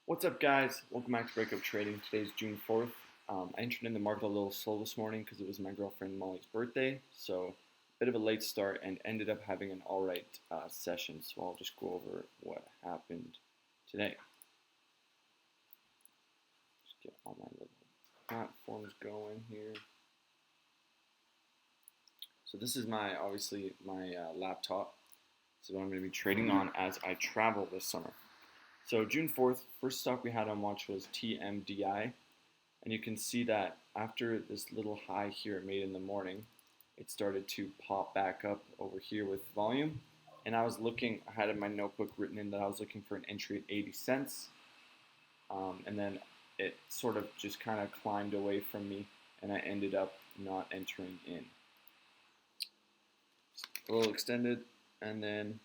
What's up, guys? Welcome back to Breakup Trading. Today's June 4th. I entered in the market a little slow this morning because it was my girlfriend Molly's birthday, so a bit of a late start and ended up having an alright session. So I'll just go over what happened today. Just get all my little platforms going here. So this is obviously my laptop. This is what I'm going to be trading on as I travel this summer. So June 4th, first stock we had on watch was TMDI. And you can see that after this little high here it made in the morning, it started to pop back up over here with volume. And I had in my notebook written in that I was looking for an entry at 80 cents. And then it sort of just kind of climbed away from me and I ended up not entering in. A little extended, and then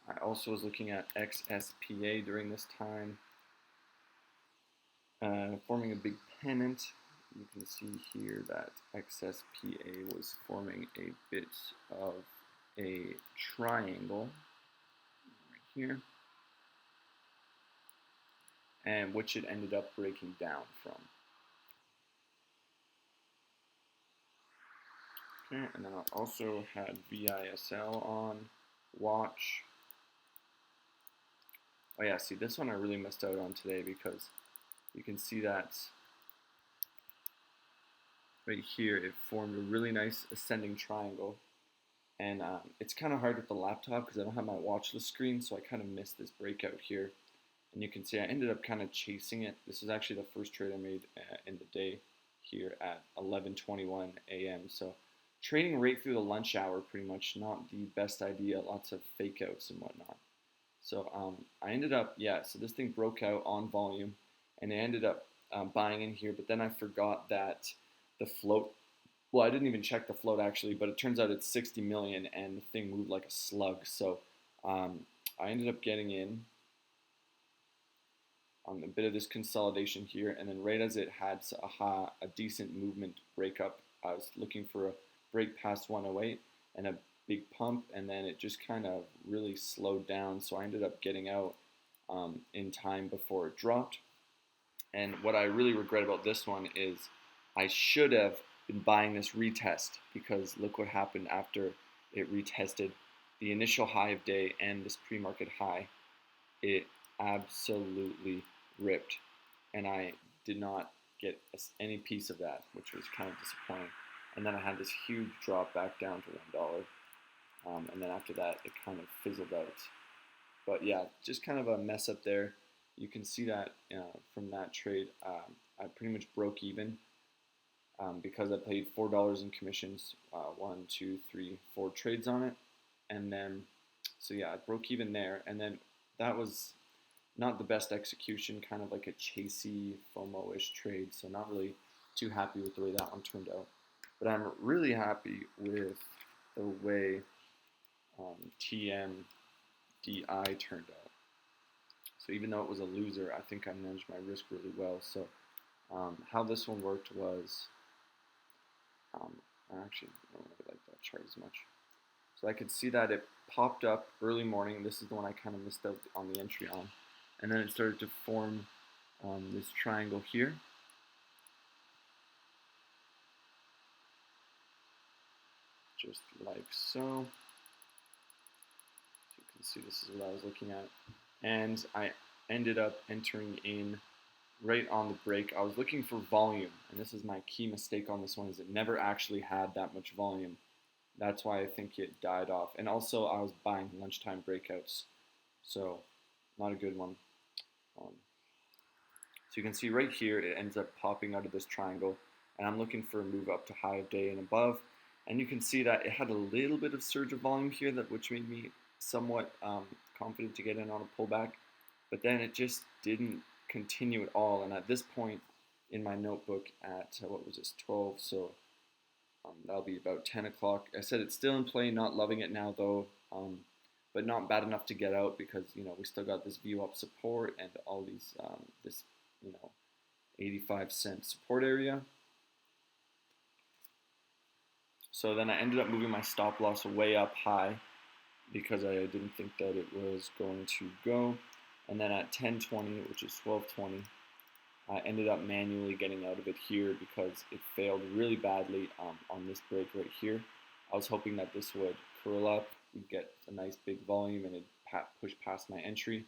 I also was looking at XSPA during this time, forming a big pennant. You can see here that XSPA was forming a bit of a triangle right here, and which it ended up breaking down from. Okay, and then I also had VISL on watch. Oh yeah, see, this one I really missed out on today because you can see that right here it formed a really nice ascending triangle, and it's kind of hard with the laptop because I don't have my watch list screen, so I kind of missed this breakout here. And you can see I ended up kind of chasing it. This is actually the first trade I made in the day here at 11:21 a.m. So trading right through the lunch hour, pretty much not the best idea. Lots of fake outs and whatnot. So I ended up, so this thing broke out on volume, and I ended up buying in here, but then I forgot that the float, well, I didn't even check the float actually, but it turns out it's 60 million, and the thing moved like a slug. So I ended up getting in on a bit of this consolidation here, and then right as it had a decent movement breakup, I was looking for a break past 108 and a big pump, and then it just kind of really slowed down, so I ended up getting out in time before it dropped. And what I really regret about this one is I should have been buying this retest, because look what happened after it retested the initial high of day and this pre-market high. It absolutely ripped, and I did not get any piece of that, which was kind of disappointing. And then I had this huge drop back down to $1. And then after that, it kind of fizzled out. But yeah, just kind of a mess up there. You can see that from that trade, I pretty much broke even because I paid $4 in commissions, 1, 2, 3, 4 trades on it. And then, so yeah, I broke even there. And then that was not the best execution, kind of like a chasey, FOMO-ish trade. So not really too happy with the way that one turned out. But I'm really happy with the way TMDI turned out. So even though it was a loser, I think I managed my risk really well. So how this one worked was, I actually don't really like that chart as much. So I could see that it popped up early morning. This is the one I kind of missed out on the entry on. And then it started to form this triangle here. Just like so. You can see this is what I was looking at. And I ended up entering in right on the break. I was looking for volume, and this is my key mistake on this one, is it never actually had that much volume. That's why I think it died off. And also I was buying lunchtime breakouts, so not a good one. So you can see right here it ends up popping out of this triangle, and I'm looking for a move up to high of day and above. And you can see that it had a little bit of surge of volume here, which made me somewhat confident to get in on a pullback, but then it just didn't continue at all. And at this point in my notebook at, what was this, 12, so that'll be about 10 o'clock. I said it's still in play, not loving it now though, but not bad enough to get out, because we still got this view up support and all these this 85-cent support area. So then I ended up moving my stop loss way up high because I didn't think that it was going to go. And then at 10:20, which is 12:20, I ended up manually getting out of it here because it failed really badly on this break right here. I was hoping that this would curl up, we'd get a nice big volume, and it'd push past my entry,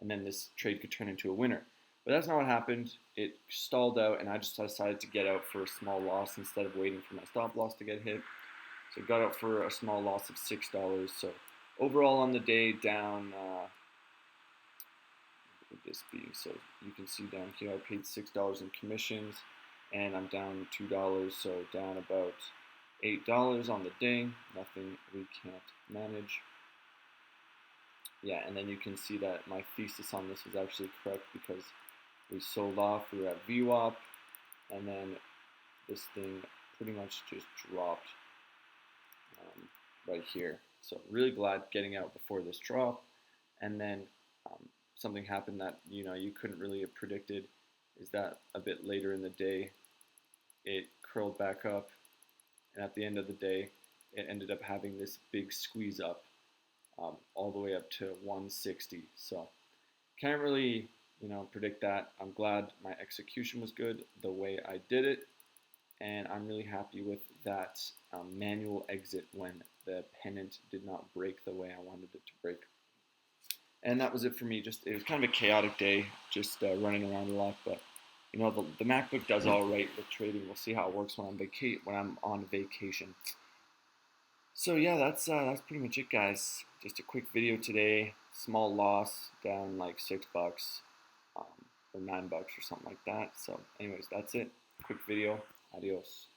and then this trade could turn into a winner. But that's not what happened. It stalled out, and I just decided to get out for a small loss instead of waiting for my stop loss to get hit. So got out for a small loss of $6. So overall on the day, down. What would this be? So you can see down here, I paid $6 in commissions, and I'm down $2. So down about $8 on the day. Nothing we can't manage. Yeah, and then you can see that my thesis on this was actually correct because we sold off. We were at VWAP, and then this thing pretty much just dropped right here. So really glad getting out before this drop. And then something happened that you couldn't really have predicted, is that a bit later in the day it curled back up, and at the end of the day it ended up having this big squeeze up all the way up to 160. So can't really predict that. I'm glad my execution was good the way I did it, and I'm really happy with that manual exit when the pennant did not break the way I wanted it to break. And that was it for me. It was kind of a chaotic day, just running around a lot. But the MacBook does all right with trading. We'll see how it works when I'm on vacation. So yeah, that's pretty much it, guys. Just a quick video today. Small loss, down like $6 or $9 or something like that. So anyways, that's it. Quick video. Adios.